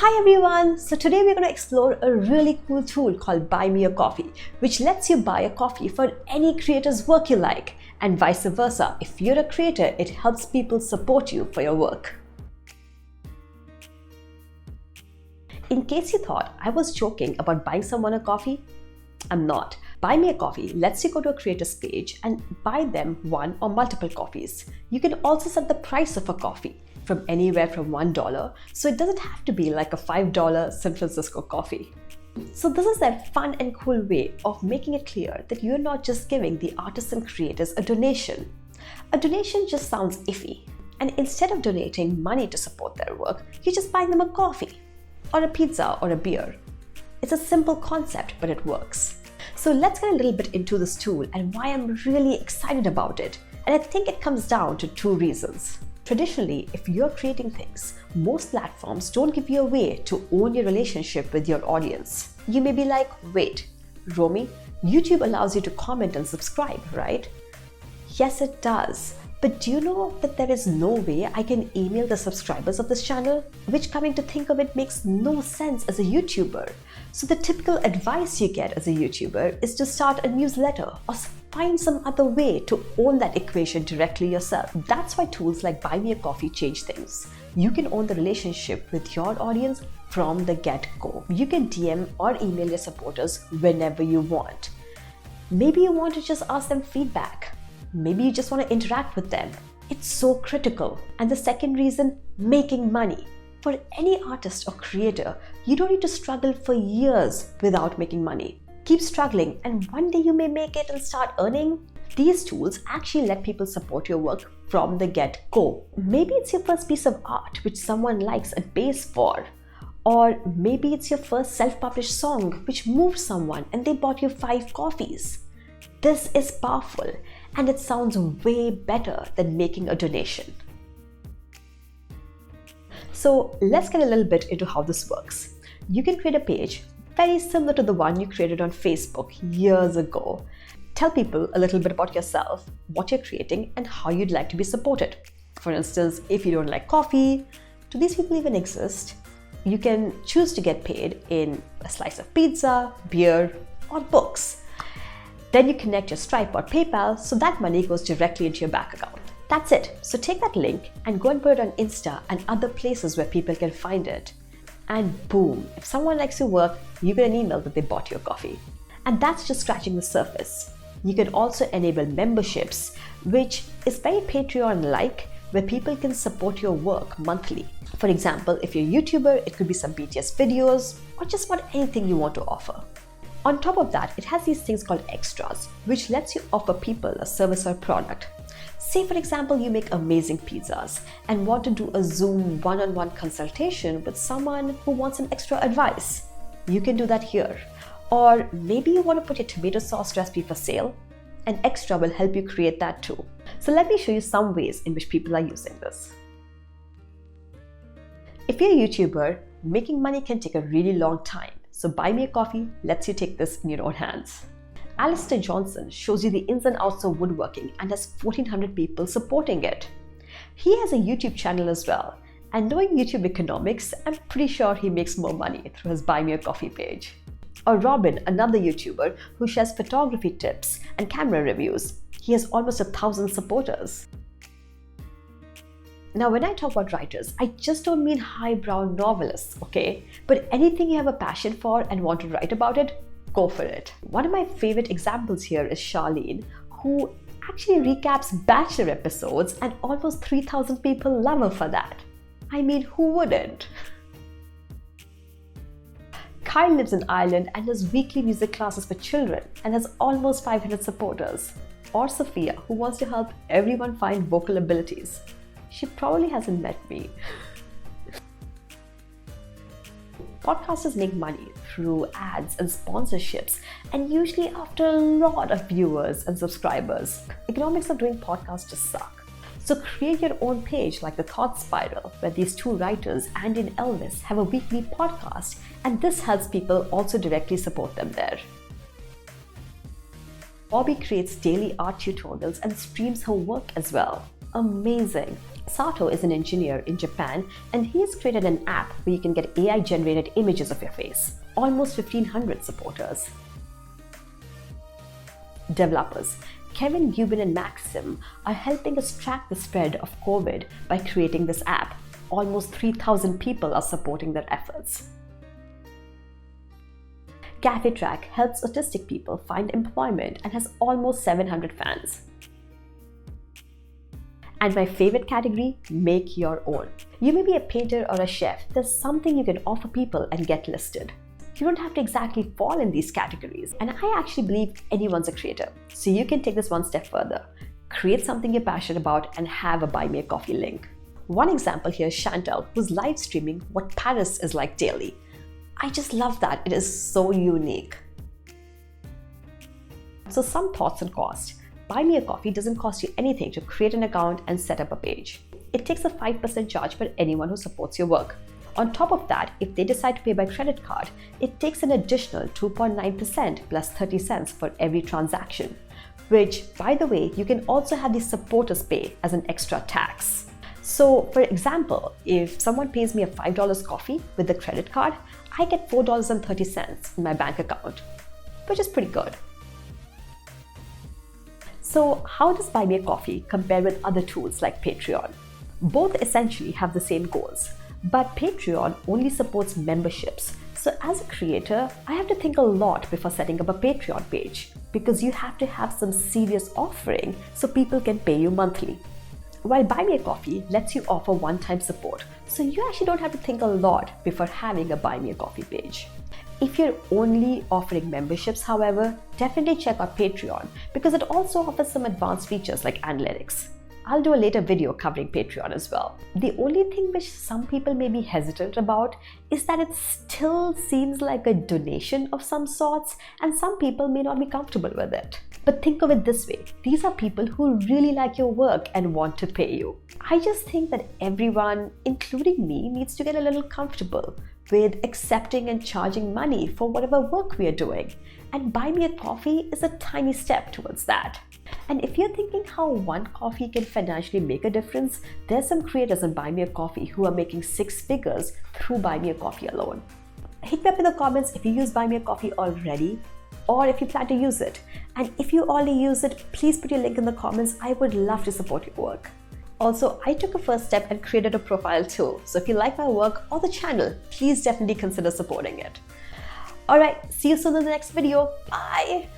Hi everyone! So today we're going to explore a really cool tool called Buy Me a Coffee, which lets you buy a coffee for any creator's work you like, and vice versa. If you're a creator, it helps people support you for your work. In case you thought I was joking about buying someone a coffee, I'm not. Buy Me a Coffee lets you go to a creator's page and buy them one or multiple coffees. You can also set the price of a coffee from anywhere from $1, so it doesn't have to be like a $5 San Francisco coffee. So this is a fun and cool way of making it clear that you're not just giving the artists and creators a donation. A donation just sounds iffy, and instead of donating money to support their work, you're just buying them a coffee or a pizza or a beer. It's a simple concept, but it works. So let's get a little bit into this tool and why I'm really excited about it. And I think it comes down to two reasons. Traditionally, if you're creating things, most platforms don't give you a way to own your relationship with your audience. You may be like, wait, Romy, YouTube allows you to comment and subscribe, right? Yes, it does. But do you know that there is no way I can email the subscribers of this channel? Which, coming to think of it, makes no sense as a YouTuber. So the typical advice you get as a YouTuber is to start a newsletter or find some other way to own that equation directly yourself. That's why tools like Buy Me a Coffee change things. You can own the relationship with your audience from the get-go. You can DM or email your supporters whenever you want. Maybe you want to just ask them feedback. Maybe you just want to interact with them. It's so critical. And the second reason, making money. For any artist or creator, you don't need to struggle for years without making money. Keep struggling and one day you may make it and start earning. These tools actually let people support your work from the get-go. Maybe it's your first piece of art which someone likes and pays for. Or maybe it's your first self-published song which moved someone and they bought you 5 coffees. This is powerful and it sounds way better than making a donation. So let's get a little bit into how this works. You can create a page very similar to the one you created on Facebook years ago. Tell people a little bit about yourself, what you're creating, and how you'd like to be supported. For instance, if you don't like coffee, do these people even exist? You can choose to get paid in a slice of pizza, beer, or books. Then you connect your Stripe or PayPal so that money goes directly into your bank account. That's it. So take that link and go and put it on Insta and other places where people can find it. And boom, if someone likes your work, you get an email that they bought your coffee. And that's just scratching the surface. You can also enable memberships, which is very Patreon-like, where people can support your work monthly. For example, if you're a YouTuber, it could be some BTS videos or just about anything you want to offer. On top of that, it has these things called extras, which lets you offer people a service or product. Say, for example, you make amazing pizzas and want to do a Zoom one-on-one consultation with someone who wants some extra advice. You can do that here. Or maybe you want to put your tomato sauce recipe for sale. An extra will help you create that too. So let me show you some ways in which people are using this. If you're a YouTuber, making money can take a really long time. So Buy Me a Coffee lets you take this in your own hands. Alistair Johnson shows you the ins and outs of woodworking and has 1,400 people supporting it. He has a YouTube channel as well, and knowing YouTube economics, I'm pretty sure he makes more money through his Buy Me a Coffee page. Or Robin, another YouTuber who shares photography tips and camera reviews. He has almost 1,000 supporters. Now, when I talk about writers, I just don't mean highbrow novelists, okay? But anything you have a passion for and want to write about it, go for it. One of my favorite examples here is Charlene, who actually recaps Bachelor episodes and almost 3,000 people love her for that. I mean, who wouldn't? Kyle lives in Ireland and does weekly music classes for children and has almost 500 supporters. Or Sophia, who wants to help everyone find vocal abilities. She probably hasn't met me. Podcasters make money through ads and sponsorships, and usually after a lot of viewers and subscribers. Economics of doing podcasts just suck. So create your own page like the Thought Spiral, where these two writers, Andy and Elvis, have a weekly podcast, and this helps people also directly support them there. Bobby creates daily art tutorials and streams her work as well. amazing. Sato is an engineer in Japan, and he has created an app where you can get AI-generated images of your face. Almost 1,500 supporters. Developers Kevin, Gubin, and Maxim are helping us track the spread of COVID by creating this app. Almost 3,000 people are supporting their efforts. Cafe Track helps autistic people find employment and has almost 700 fans. And my favorite category, make your own. You may be a painter or a chef. There's something you can offer people and get listed. You don't have to exactly fall in these categories. And I actually believe anyone's a creator. So you can take this one step further. Create something you're passionate about and have a Buy Me a Coffee link. One example here is Chantal, who's live streaming what Paris is like daily. I just love that. It is so unique. So some thoughts on cost. Buy Me a Coffee doesn't cost you anything to create an account and set up a page. It takes a 5% charge for anyone who supports your work. On top of that, if they decide to pay by credit card, it takes an additional 2.9% plus 30 cents for every transaction, which, by the way, you can also have the supporters pay as an extra tax. So, for example, if someone pays me a $5 coffee with the credit card, I get $4.30 in my bank account, which is pretty good. So, how does Buy Me a Coffee compare with other tools like Patreon? Both essentially have the same goals. But Patreon only supports memberships. So as a creator, I have to think a lot before setting up a Patreon page because you have to have some serious offering so people can pay you monthly. While Buy Me a Coffee lets you offer one-time support, so you actually don't have to think a lot before having a Buy Me a Coffee page. If you're only offering memberships, however, definitely check out Patreon because it also offers some advanced features like analytics. I'll do a later video covering Patreon as well. The only thing which some people may be hesitant about is that it still seems like a donation of some sorts, and some people may not be comfortable with it. But think of it this way, these are people who really like your work and want to pay you. I just think that everyone, including me, needs to get a little comfortable with accepting and charging money for whatever work we are doing. And Buy Me a Coffee is a tiny step towards that. And if you're thinking how one coffee can financially make a difference, there's some creators on Buy Me a Coffee who are making 6 figures through Buy Me a Coffee alone. Hit me up in the comments if you use Buy Me a Coffee already or if you plan to use it. And if you already use it, please put your link in the comments. I would love to support your work. Also, I took a first step and created a profile too. So if you like my work or the channel, please definitely consider supporting it. Alright, see you soon in the next video. Bye!